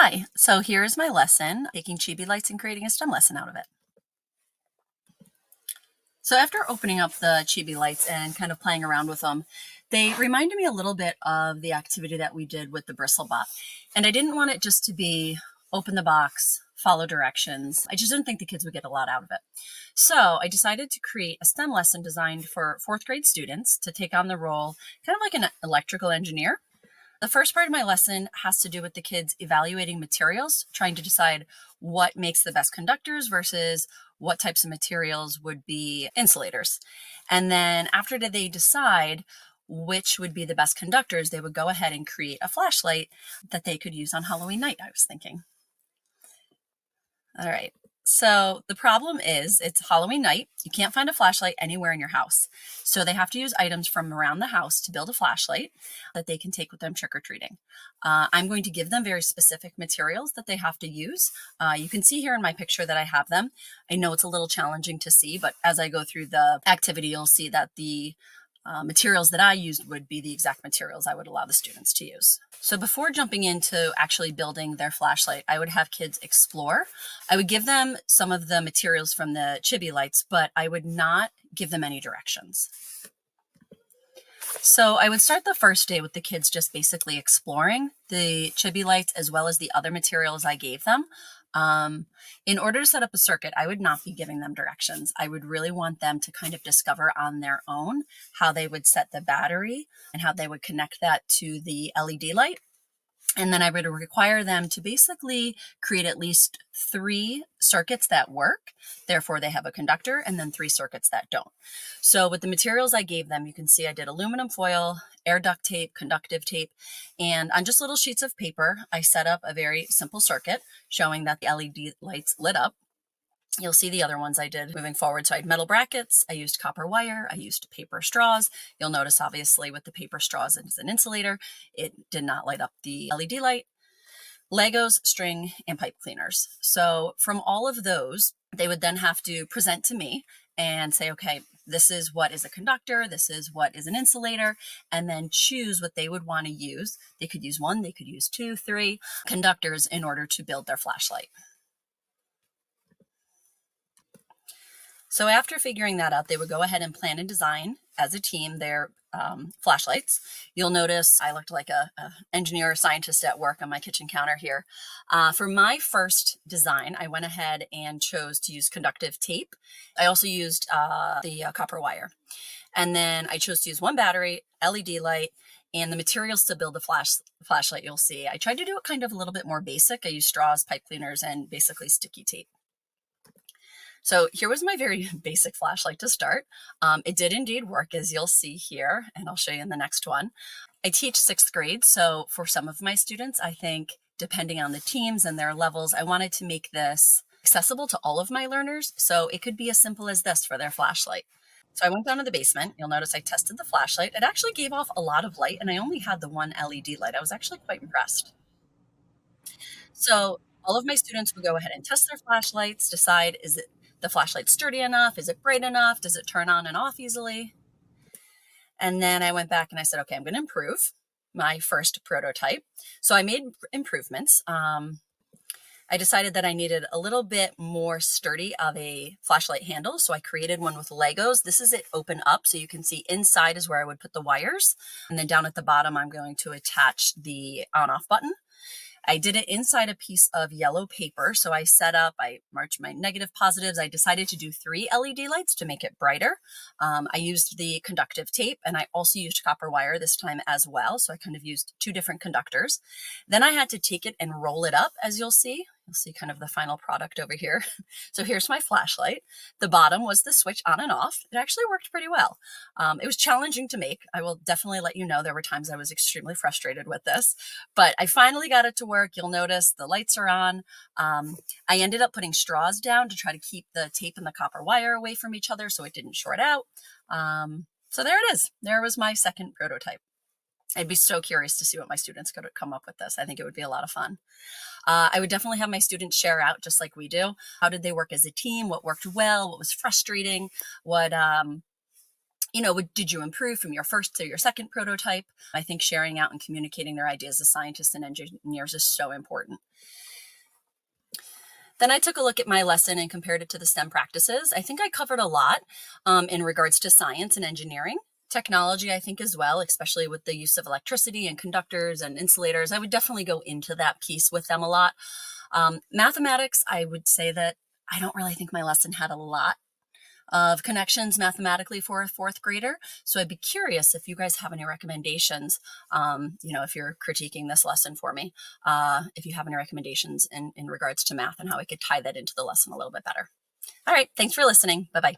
Hi, so here's my lesson, taking Chibi Lights and creating a STEM lesson out of it. So after opening up the Chibi Lights and kind of playing around with them, they reminded me a little bit of the activity that we did with the Bristlebot. And I didn't want it just to be open the box, follow directions. I just didn't think the kids would get a lot out of it. So I decided to create a STEM lesson designed for fourth grade students to take on the role, kind of like an electrical engineer. The first part of my lesson has to do with the kids evaluating materials, trying to decide what makes the best conductors versus what types of materials would be insulators. And then after they decide which would be the best conductors, they would go ahead and create a flashlight that they could use on Halloween night, I was thinking. All right. So the problem is it's Halloween night. You can't find a flashlight anywhere in your house. So they have to use items from around the house to build a flashlight that they can take with them trick-or-treating. I'm going to give them very specific materials that they have to use. You can see here in my picture that I have them. I know it's a little challenging to see, but as I go through the activity, you'll see that the materials that I used would be the exact materials I would allow the students to use. So before jumping into actually building their flashlight, I would have kids explore. I would give them some of the materials from the Chibi Lights, but I would not give them any directions. So I would start the first day with the kids just basically exploring the Chibi Lights as well as the other materials I gave them. In order to set up a circuit, I would not be giving them directions. I would really want them to kind of discover on their own how they would set the battery and how they would connect that to the LED light. And then I would require them to basically create at least 3 circuits that work. Therefore, they have a conductor, and then 3 circuits that don't. So with the materials I gave them, you can see I did aluminum foil, air duct tape, conductive tape, and on just little sheets of paper, I set up a very simple circuit showing that the LED lights lit up. You'll see the other ones I did moving forward. So I had metal brackets, I used copper wire, I used paper straws. You'll notice obviously with the paper straws as an insulator, it did not light up the LED light. Legos, string, and pipe cleaners. So from all of those, they would then have to present to me and say, okay, this is what is a conductor, this is what is an insulator, and then choose what they would want to use. They could use 1, they could use 2, 3 conductors in order to build their flashlight. So after figuring that out, they would go ahead and plan and design as a team their flashlights. You'll notice I looked like a engineer or scientist at work on my kitchen counter here. For my first design, I went ahead and chose to use conductive tape. I also used the copper wire. And then I chose to use 1 battery, LED light, and the materials to build the flashlight you'll see. I tried to do it kind of a little bit more basic. I used straws, pipe cleaners, and basically sticky tape. So here was my very basic flashlight to start. It did indeed work, as you'll see here, and I'll show you in the next one. I teach 6th grade, so for some of my students, I think depending on the teams and their levels, I wanted to make this accessible to all of my learners, so it could be as simple as this for their flashlight. So I went down to the basement. You'll notice I tested the flashlight. It actually gave off a lot of light, and I only had the 1 LED light. I was actually quite impressed. So all of my students would go ahead and test their flashlights, decide, is it the flashlight sturdy enough? Is it bright enough? Does it turn on and off easily? And then I went back and I said, okay, I'm going to improve my first prototype. So I made improvements. I decided that I needed a little bit more sturdy of a flashlight handle. So I created one with Legos. This is it open up. So you can see inside is where I would put the wires. And then down at the bottom, I'm going to attach the on-off button. I did it inside a piece of yellow paper. So I marked my negative positives. I decided to do 3 LED lights to make it brighter. I used the conductive tape, and I also used copper wire this time as well. So I kind of used 2 different conductors. Then I had to take it and roll it up, as you'll see. You'll see kind of the final product over here. So here's my flashlight. The bottom was the switch on and off. It actually worked pretty well. It was challenging to make. I will definitely let you know there were times I was extremely frustrated with this, but I finally got it to work. You'll notice the lights are on. I ended up putting straws down to try to keep the tape and the copper wire away from each other so it didn't short out. So there it is. There was my second prototype. I'd be so curious to see what my students could come up with this. I think it would be a lot of fun. I would definitely have my students share out just like we do. How did they work as a team? What worked well? What was frustrating? What Did you improve from your first to your second prototype? I think sharing out and communicating their ideas as scientists and engineers is so important. Then I took a look at my lesson and compared it to the STEM practices. I think I covered a lot in regards to science and engineering. Technology, I think, as well, especially with the use of electricity and conductors and insulators. I would definitely go into that piece with them a lot. Mathematics, I would say that I don't really think my lesson had a lot of connections mathematically for a fourth grader. So I'd be curious if you guys have any recommendations, if you're critiquing this lesson for me, if you have any recommendations in regards to math and how I could tie that into the lesson a little bit better. All right, thanks for listening. Bye-bye.